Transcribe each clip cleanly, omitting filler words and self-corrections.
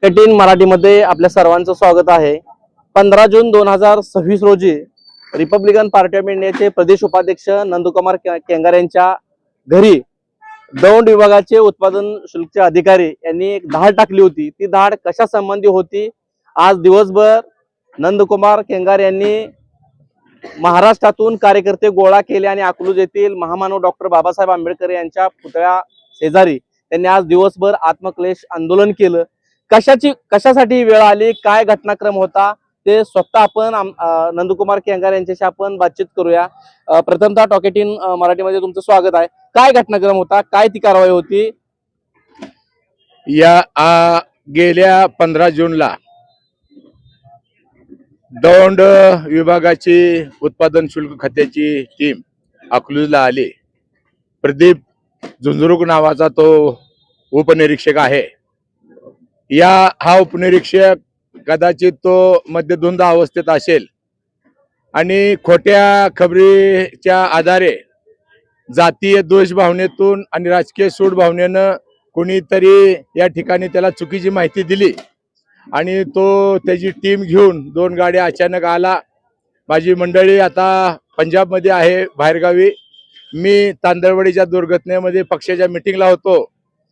कटीन मराठीमध्ये आपल्या सर्वांचं स्वागत आहे। 15 जून 2026 रोजी रिपब्लिकन पार्टी ऑफ इंडियाचे प्रदेश उपाध्यक्ष नंदकुमार केंगार यांच्या घरी दौंड विभागाचे उत्पादन शुल्कचे अधिकारी यांनी एक धाड टाकली होती। ती धाड कशा संबंधी होती? आज दिवसभर नंदकुमार केंगार यांनी महाराष्ट्रातून कार्यकर्ते गोळा केले आणि अकलूज येथील महामानव डॉक्टर बाबासाहेब आंबेडकर यांच्या पुतळ्या शेजारी त्यांनी आज दिवसभर आत्मक्लेश आंदोलन केलं। कशासाठी वेळ आली, काय घटनाक्रम होता, ते स्वतः आपण नंदकुमार केंगार यांच्याशी आपण बातचीत करूया। प्रथमतः टॉक इन मराठीमध्ये तुमचं स्वागत आहे। काय घटनाक्रम होता, काय ती कारवाई होती? गेल्या 15 जूनला दौंड विभागाची उत्पादन शुल्क खात्याची टीम अकलूजला आली। प्रदीप झुंझुरुक नावाचा तो उपनिरीक्षक आहे। हा उपनिरीक्षक कदाचित तो मध्यधुंद अवस्थेत असेल आणि खोट्या खबरीच्या आधारे जातीय द्वेष भावनेतून आणि राजकीय सूड भावनेनं कोणीतरी या ठिकाणी त्याला चुकीची माहिती दिली आणि तो त्याची टीम घेऊन 2 गाड्या अचानक आला। माझी मंडळी आता पंजाबमध्ये आहे, बाहेरगावी। मी तांदळवाडीच्या दुर्घटनेमध्ये पक्षाच्या मीटिंगला होतो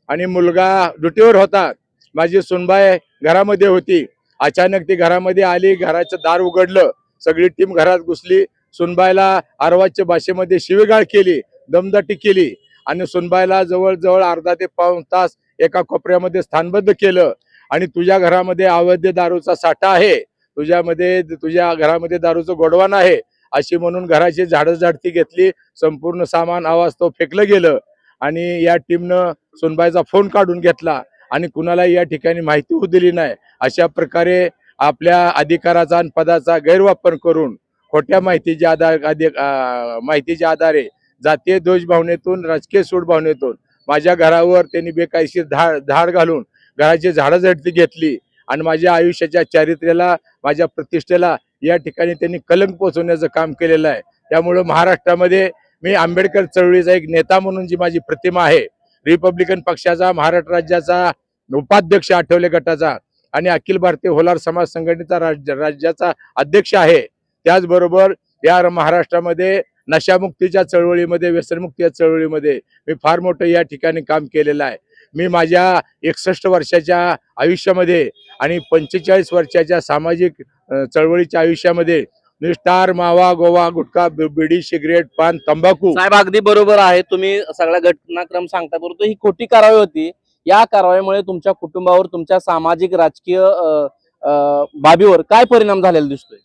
आणि मुलगा ड्युटीवर होता। माझी सुनबाई घरामध्ये होती। अचानक ती घरामध्ये आली, घराचं दार उघडलं, सगळी टीम घरात घुसली। सुनबाईला अर्वाच्य भाषेमध्ये शिवीगाळ केली, दमदाटी केली आणि सुनबाईला जवळजवळ अर्धा ते पाऊण तास एका कोपऱ्यामध्ये स्थानबद्ध केलं आणि तुझ्या घरामध्ये अवैध दारूचा साठा आहे, तुझ्या घरामध्ये दारूचं गोडवान आहे अशी म्हणून घराची झाडझाडती घेतली। संपूर्ण सामान आवाज फेकलं गेलं आणि या टीमनं सुनबाईचा फोन काढून घेतला आणि कुणाला या ठिकाणी माहिती होऊ दिली नाही। अशा प्रकारे आपल्या अधिकाराचा आणि पदाचा गैरवापर करून खोट्या माहितीच्या आधारे जातीय द्वेष भावनेतून, राजकीय सूड भावनेतून माझ्या घरावर त्यांनी बेकायदेशीर धाड घालून घराची झाडाझडती घेतली आणि माझ्या आयुष्याच्या चारित्र्याला, माझ्या प्रतिष्ठेला या ठिकाणी त्यांनी कलंक पोहोचवण्याचं काम केलेलं आहे। त्यामुळे महाराष्ट्रामध्ये मी आंबेडकर चळवळीचा एक नेता म्हणून जी माझी प्रतिमा आहे, रिपब्लिकन पक्षाचा, महाराष्ट्र राज्याचा उपाध्यक्ष, आठवले गटाचा आणि अखिल भारतीय होलार समाज संघटनेचा राज्याचा अध्यक्ष आहे। त्याचबरोबर या महाराष्ट्रामध्ये नशामुक्तीच्या चळवळीमध्ये, व्यसनमुक्तीच्या चळवळीमध्ये मी फार मोठं या ठिकाणी काम केलेलं आहे। मी माझ्या 61 वर्षाच्या आयुष्यामध्ये आणि 45 वर्षाच्या सामाजिक चळवळीच्या आयुष्यामध्ये निष्ठार, मावा, गोवा, गुटखा, बिडी, सिगरेट, पान, तंबाखू। साहेब अगदी बरोबर आहे, तुम्ही सगळा घटनाक्रम सांगता, परंतु ही खोटी कारवाई होती। या कारवाईमुळे तुमच्या कुटुंबावर, तुमच्या सामाजिक राजकीय बाबीवर काय परिणाम झालेला दिसतोय?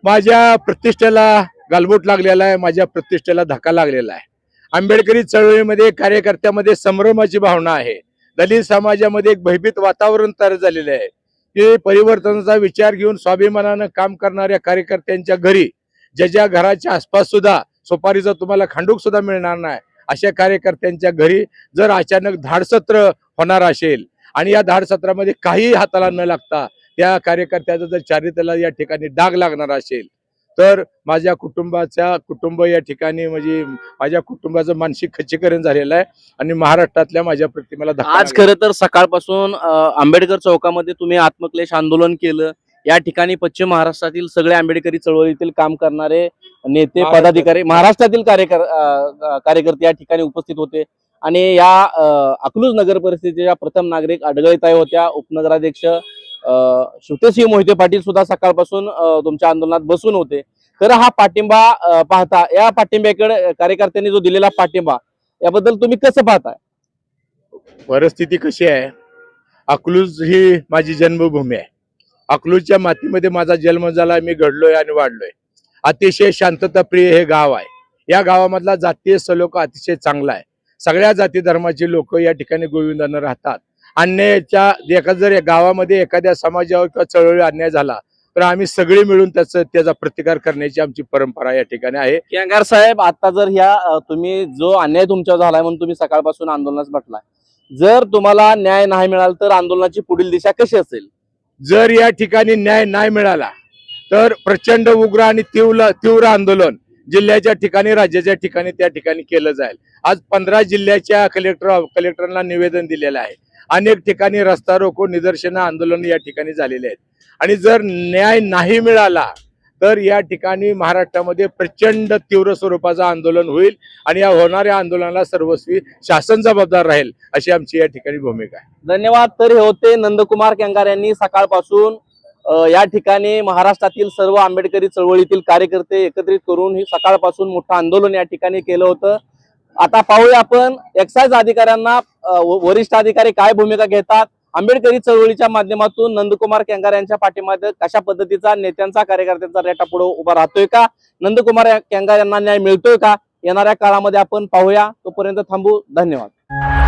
माझ्या प्रतिष्ठेला गालबोट लागलेला आहे, माझ्या प्रतिष्ठेला धक्का लागलेला आहे। आंबेडकरी चळवळीमध्ये कार्यकर्त्यामध्ये संभ्रमाची भावना आहे। दलित समाजामध्ये एक भयभीत वातावरण तयार झालेलं आहे की परिवर्तनाचा विचार घेऊन स्वाभिमानानं काम करणाऱ्या कार्यकर्त्यांच्या घरी, ज्याच्या घराच्या आसपास सुद्धा सुपारीचा तुम्हाला खांडूक सुद्धा मिळणार नाही, अशा कार्यकर्त्यांच्या घरी जर अचानक धाडसत्र होणार असेल आणि या धाडसत्रामध्ये काही हाताला न लागता त्या कार्यकर्त्याचं जर चारित्र्याला या ठिकाणी डाग लागणार असेल तर माझ्या कुटुंब या ठिकाणी, म्हणजे माझ्या कुटुंबाचं मानसिक खच्चीकरण झालेलं आहे आणि महाराष्ट्रातल्या माझ्या प्रतिमेला आज खरं तर सकाळपासून आंबेडकर चौकामध्ये तुम्ही आत्मक्लेश आंदोलन केलं। या ठिकाणी पश्चिम महाराष्ट्रातील सगळे आंबेडकरी चळवळीतील काम करणारे नेते, पदाधिकारी, महाराष्ट्रातील कार्यकर्ते या ठिकाणी उपस्थित होते आणि या अकलूज नगर परिषदेच्या प्रथम नागरिक अडगळीताई होत्या। उपनगराध्यक्ष श्रुतेसिंह मोहिते पाटील सुद्धा सकाळपासून तुमच्या आंदोलनात बसून होते। खरं हा पाठिंबा पाहता, या पाठिंब्याकडे कार्यकर्त्यांनी जो दिलेला पाठिंबा, याबद्दल तुम्ही कसं पाहताय? परिस्थिती कशी आहे? अकलूज ही माझी जन्मभूमी आहे। अकलूजच्या मातीमध्ये माझा जन्म झाला, मी घडलोय आणि वाढलोय। अतिशय शांतताप्रिय हे गाव आहे। या गावामधला जातीय सलोखा अतिशय चांगला आहे। सगळ्या जाती धर्माची लोक या ठिकाणी गोविंदानं राहतात। अन्यायाच्या जर गावामध्ये एखाद्या समाजावर किंवा चळवळी अन्याय झाला तर आम्ही सगळे मिळून त्याचा प्रतिकार करण्याची आमची परंपरा या ठिकाणी आहे। केंगार साहेब, आता जर तुम्ही जो अन्याय तुमच्यावर झालाय म्हणून तुम्ही सकाळपासून आंदोलनास म्हटलाय, जर तुम्हाला न्याय नाही मिळाला तर आंदोलनाची पुढील दिशा कशी असेल? जर या ठिकाणी न्याय नाही मिळाला तर प्रचंड उग्र आणि तीव्र आंदोलन जिल्ह्याच्या ठिकाणी, राज्याच्या ठिकाणी त्या ठिकाणी केलं जाईल। आज 15 जिल्ह्याच्या कलेक्टरांना निवेदन दिलेलं आहे अनेक ठिकाणी रस्ता रोको निदर्शनं आंदोलन या ठिकाणी झालेले आहेत आणि जर न्याय नाही मिळाला तर या ठिकाणी महाराष्ट्रामध्ये प्रचंड तीव्र स्वरूपाचं आंदोलन होईल आणि या होणाऱ्या आंदोलनाला सर्वस्वी शासन जबाबदार राहील अशी आमची या ठिकाणी भूमिका आहे. धन्यवाद. तर हे होते नंदकुमार केंगार यांनी सकाळपासून या ठिकाणी महाराष्ट्रातील सर्व आंबेडकरी चळवळीतील कार्यकर्ते एकत्रित करून ही सकाळपासून मोठं आंदोलन या ठिकाणी केलं होतं. आता पाहूया आपण एक्साईज अधिकाऱ्यांना वरिष्ठ अधिकारी काय भूमिका घेतात. आंबेडकरी चळवळीच्या माध्यमातून नंदकुमार केंगार यांच्या पाठीमागे कशा पद्धतीचा नेत्यांचा कार्यकर्त्यांचा रेटा पुढे उभा राहतोय का, नंदकुमार केंगार यांना न्याय मिळतोय का, येणाऱ्या काळामध्ये आपण पाहूया. तोपर्यंत थांबू. धन्यवाद.